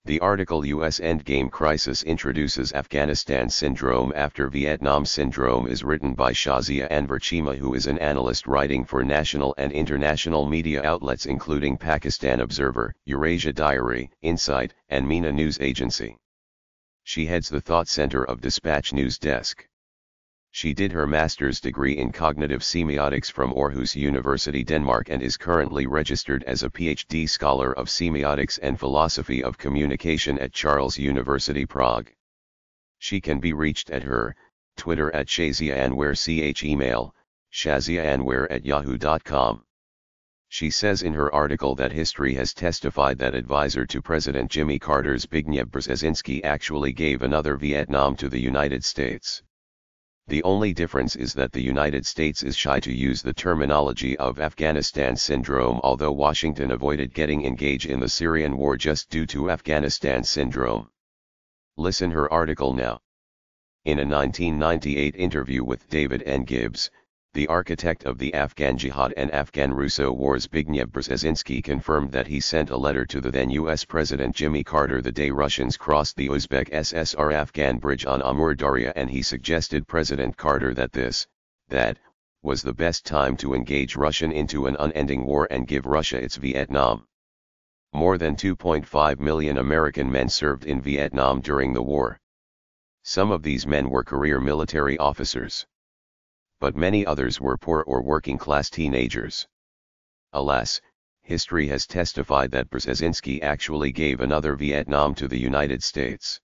The article US Endgame Crisis Introduces Afghanistan Syndrome After Vietnam Syndrome is written by Shazia Anwar Chima, who is an analyst writing for national and international media outlets including Pakistan Observer, Eurasia Diary, Insight, and MENA News Agency. She heads the Thought Center of Dispatch News Desk. She did her master's degree in cognitive semiotics from Aarhus University, Denmark, and is currently registered as a PhD scholar of semiotics and philosophy of communication at Charles University Prague. She can be reached at her Twitter at Shazia Anwar, email shaziaanwar@yahoo.com. She says in her article that history has testified that advisor to President Jimmy Carter Zbigniew Brzezinski actually gave another Vietnam to the United States. The only difference is that the United States is shy to use the terminology of Afghanistan syndrome, although Washington avoided getting engaged in the Syrian war just due to Afghanistan syndrome. Listen her article now. In a 1998 interview with David N. Gibbs, the architect of the Afghan Jihad and Afghan-Russo wars, Zbigniew Brzezinski confirmed that he sent a letter to the then U.S. President Jimmy Carter the day Russians crossed the Uzbek SSR-Afghan bridge on Amur Darya, and he suggested President Carter that that was the best time to engage Russia into an unending war and give Russia its Vietnam. More than 2.5 million American men served in Vietnam during the war. Some of these men were career military officers, but many others were poor or working-class teenagers. Alas, history has testified that Brzezinski actually gave another Vietnam to the United States.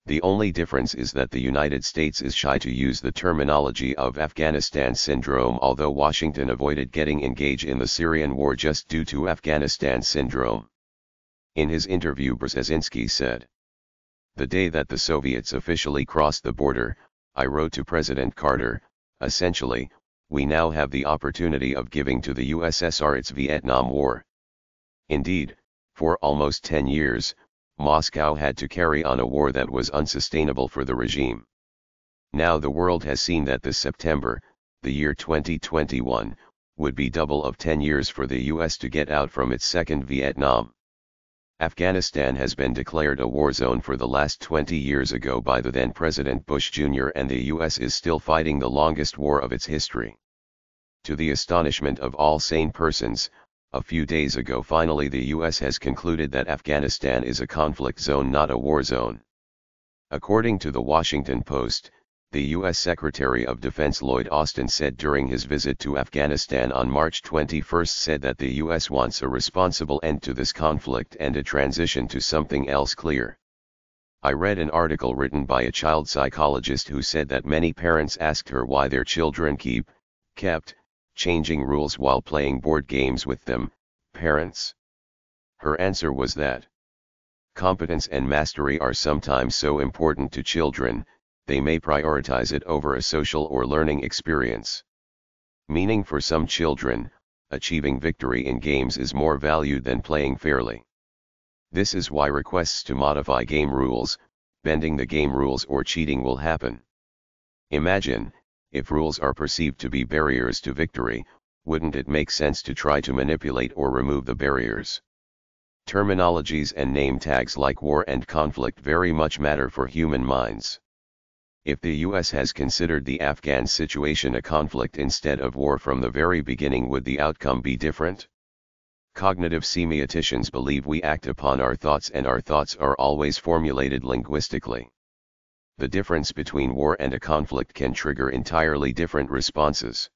The only difference is that the United States is shy to use the terminology of Afghanistan syndrome, although Washington avoided getting engaged in the Syrian war just due to Afghanistan syndrome. In his interview, Brzezinski said, "The day that the Soviets officially crossed the border, I wrote to President Carter, essentially, we now have the opportunity of giving to the USSR its Vietnam War." Indeed, for almost 10 years, Moscow had to carry on a war that was unsustainable for the regime. Now the world has seen that this September, the year 2021, would be double of 10 years for the US to get out from its second Vietnam. Afghanistan has been declared a war zone for the last 20 years ago by the then President Bush Jr., and the US is still fighting the longest war of its history. To the astonishment of all sane persons, a few days ago finally the US has concluded that Afghanistan is a conflict zone, not a war zone. According to the Washington Post, the U.S. Secretary of Defense Lloyd Austin said during his visit to Afghanistan on March 21 that the U.S. wants a responsible end to this conflict and a transition to something else clear. I read an article written by a child psychologist who said that many parents asked her why their children kept changing rules while playing board games with them. Parents. Her answer was that competence and mastery are sometimes so important to children, they may prioritize it over a social or learning experience. Meaning for some children, achieving victory in games is more valued than playing fairly. This is why requests to modify game rules, bending the game rules or cheating will happen. Imagine, if rules are perceived to be barriers to victory, wouldn't it make sense to try to manipulate or remove the barriers? Terminologies and name tags like war and conflict very much matter for human minds. If the US has considered the Afghan situation a conflict instead of war from the very beginning, would the outcome be different? Cognitive semioticians believe we act upon our thoughts, and our thoughts are always formulated linguistically. The difference between war and a conflict can trigger entirely different responses.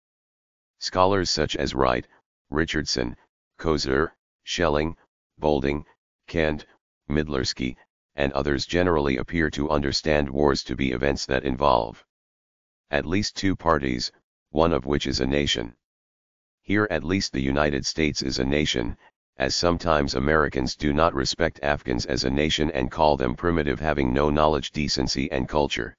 Scholars such as Wright, Richardson, Kozer, Schelling, Bolding, Kent, Midlersky, and others generally appear to understand wars to be events that involve at least two parties, one of which is a nation. Here at least the United States is a nation, as sometimes Americans do not respect Afghans as a nation and call them primitive, having no knowledge, decency and culture.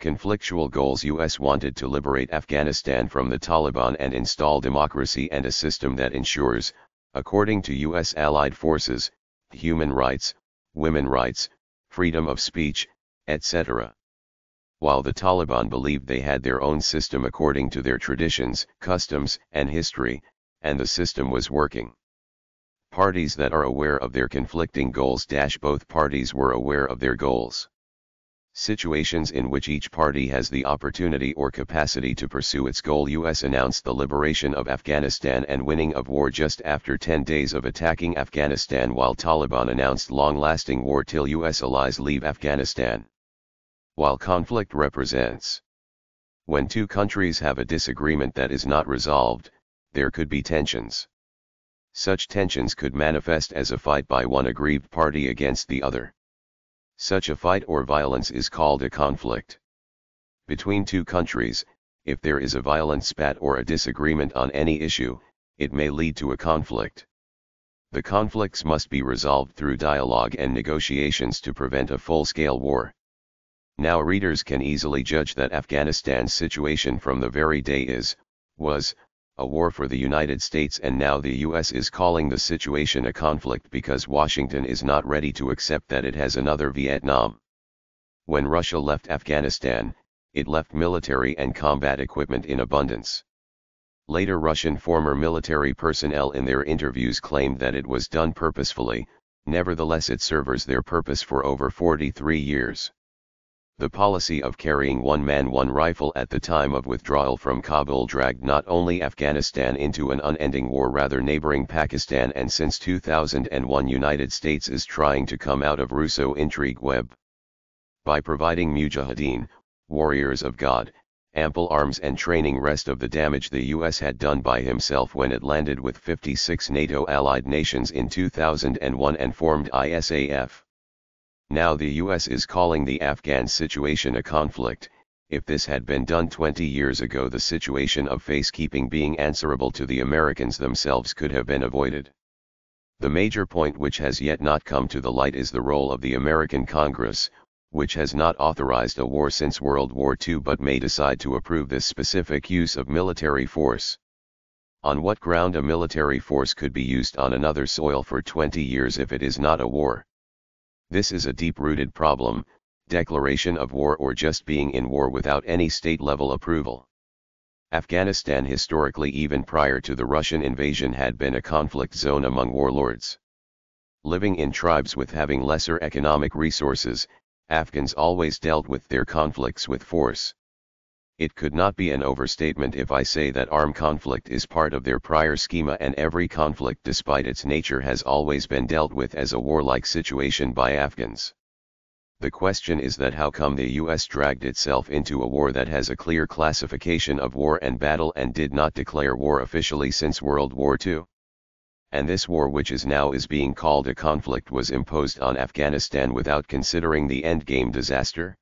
Conflictual goals: US wanted to liberate Afghanistan from the Taliban and install democracy and a system that ensures, according to US allied forces, human rights, women's rights, freedom of speech, etc. While the Taliban believed they had their own system according to their traditions, customs, and history, and the system was working. Parties that are aware of their conflicting goals. Both parties were aware of their goals. Situations in which each party has the opportunity or capacity to pursue its goal. US announced the liberation of Afghanistan and winning of war just after 10 days of attacking Afghanistan, while Taliban announced long-lasting war till US allies leave Afghanistan. While conflict represents when two countries have a disagreement that is not resolved, there could be tensions. Such tensions could manifest as a fight by one aggrieved party against the other. Such a fight or violence is called a conflict. Between two countries, if there is a violent spat or a disagreement on any issue, it may lead to a conflict. The conflicts must be resolved through dialogue and negotiations to prevent a full-scale war. Now readers can easily judge that Afghanistan's situation from the very day was, a war for the United States, and now the US is calling the situation a conflict because Washington is not ready to accept that it has another Vietnam. When Russia left Afghanistan, it left military and combat equipment in abundance. Later Russian former military personnel in their interviews claimed that it was done purposefully, nevertheless it serves their purpose for over 43 years. The policy of carrying one man one rifle at the time of withdrawal from Kabul dragged not only Afghanistan into an unending war, rather neighboring Pakistan, and since 2001 United States is trying to come out of Russo intrigue web. By providing Mujahideen, warriors of God, ample arms and training, rest of the damage the US had done by himself when it landed with 56 NATO allied nations in 2001 and formed ISAF. Now the US is calling the Afghan situation a conflict. If this had been done 20 years ago, the situation of face-keeping, being answerable to the Americans themselves, could have been avoided. The major point which has yet not come to the light is the role of the American Congress, which has not authorized a war since World War II but may decide to approve this specific use of military force. On what ground a military force could be used on another soil for 20 years if it is not a war? This is a deep-rooted problem, declaration of war or just being in war without any state-level approval. Afghanistan historically, even prior to the Russian invasion, had been a conflict zone among warlords. Living in tribes with having lesser economic resources, Afghans always dealt with their conflicts with force. It could not be an overstatement if I say that armed conflict is part of their prior schema, and every conflict, despite its nature, has always been dealt with as a warlike situation by Afghans. The question is that how come the US dragged itself into a war that has a clear classification of war and battle and did not declare war officially since World War II? And this war, which is now being called a conflict, was imposed on Afghanistan without considering the endgame disaster?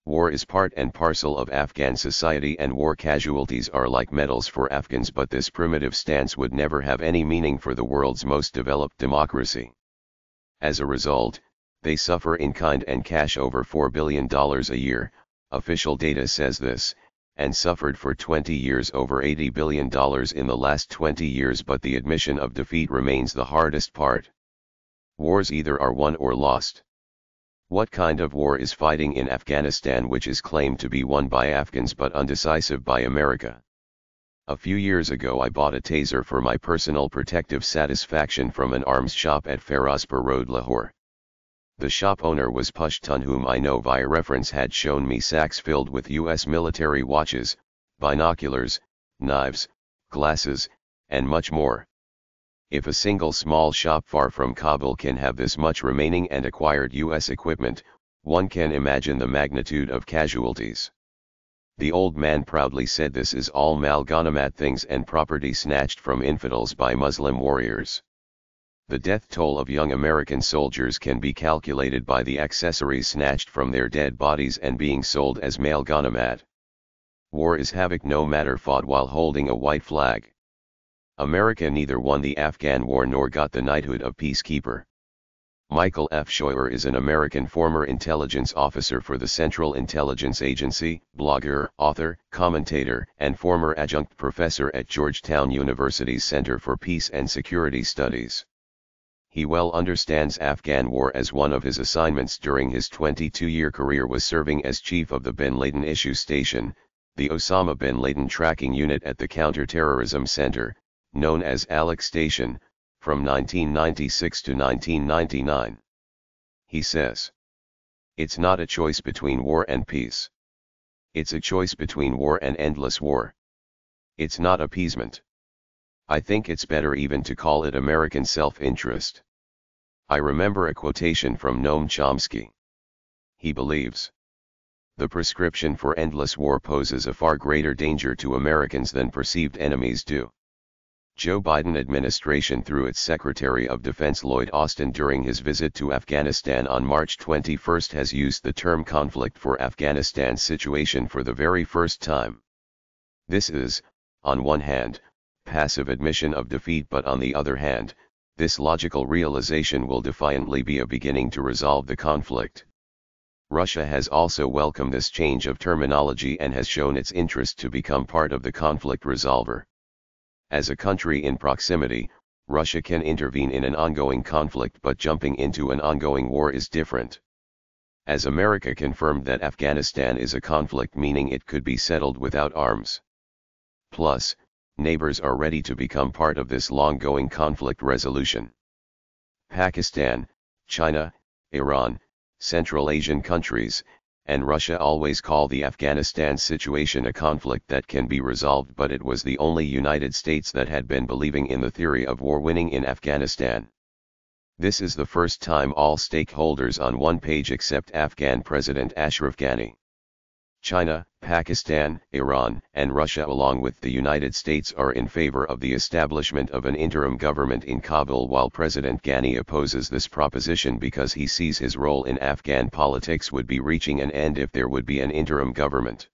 War is part and parcel of Afghan society, and war casualties are like medals for Afghans, but this primitive stance would never have any meaning for the world's most developed democracy. As a result, they suffer in kind and cash over $4 billion a year, official data says this, and suffered for 20 years over $80 billion in the last 20 years, but the admission of defeat remains the hardest part. Wars either are won or lost. What kind of war is fighting in Afghanistan which is claimed to be won by Afghans but undecisive by America? A few years ago I bought a taser for my personal protective satisfaction from an arms shop at Ferozpur Road, Lahore. The shop owner was Pashtun, whom I know via reference, had shown me sacks filled with US military watches, binoculars, knives, glasses, and much more. If a single small shop far from Kabul can have this much remaining and acquired US equipment, one can imagine the magnitude of casualties. The old man proudly said this is all mal-ghanamat things and property snatched from infidels by Muslim warriors. The death toll of young American soldiers can be calculated by the accessories snatched from their dead bodies and being sold as mal-ghanamat. War is havoc, no matter fought while holding a white flag. America neither won the Afghan war nor got the knighthood of peacekeeper. Michael F. Scheuer is an American former intelligence officer for the Central Intelligence Agency, blogger, author, commentator, and former adjunct professor at Georgetown University's Center for Peace and Security Studies. He well understands Afghan war, as one of his assignments during his 22-year career was serving as chief of the Bin Laden Issue Station, the Osama bin Laden Tracking Unit at the Counterterrorism Center, known as ALEC Station, from 1996 to 1999. He says, "It's not a choice between war and peace. It's a choice between war and endless war. It's not appeasement. I think it's better even to call it American self-interest." I remember a quotation from Noam Chomsky. He believes, "The prescription for endless war poses a far greater danger to Americans than perceived enemies do." Joe Biden administration through its Secretary of Defense Lloyd Austin during his visit to Afghanistan on March 21 has used the term conflict for Afghanistan's situation for the very first time. This is, on one hand, passive admission of defeat, but on the other hand, this logical realization will defiantly be a beginning to resolve the conflict. Russia has also welcomed this change of terminology and has shown its interest to become part of the conflict resolver. As a country in proximity, Russia can intervene in an ongoing conflict, but jumping into an ongoing war is different. As America confirmed that Afghanistan is a conflict, meaning it could be settled without arms. Plus, neighbors are ready to become part of this long-going conflict resolution. Pakistan, China, Iran, Central Asian countries, and Russia always call the Afghanistan situation a conflict that can be resolved, but it was the only United States that had been believing in the theory of war winning in Afghanistan. This is the first time all stakeholders on one page except Afghan President Ashraf Ghani. China, Pakistan, Iran, and Russia along with the United States are in favor of the establishment of an interim government in Kabul, while President Ghani opposes this proposition because he sees his role in Afghan politics would be reaching an end if there would be an interim government.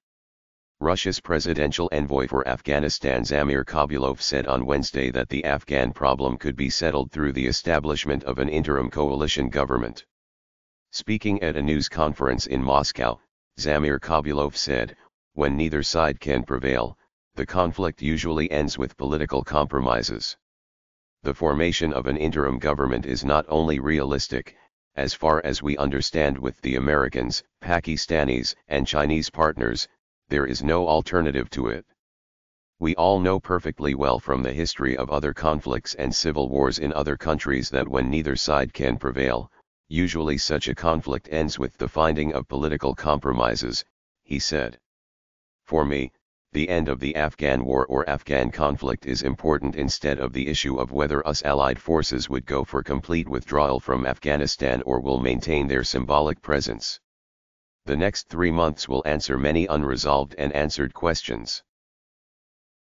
Russia's presidential envoy for Afghanistan Zamir Kabulov said on Wednesday that the Afghan problem could be settled through the establishment of an interim coalition government. Speaking at a news conference in Moscow, Zamir Kabulov said, "When neither side can prevail, the conflict usually ends with political compromises. The formation of an interim government is not only realistic, as far as we understand with the Americans, Pakistanis, and Chinese partners, there is no alternative to it. We all know perfectly well from the history of other conflicts and civil wars in other countries that when neither side can prevail, usually such a conflict ends with the finding of political compromises," he said. "For me, the end of the Afghan war or Afghan conflict is important instead of the issue of whether US allied forces would go for complete withdrawal from Afghanistan or will maintain their symbolic presence. The next 3 months will answer many unresolved and answered questions.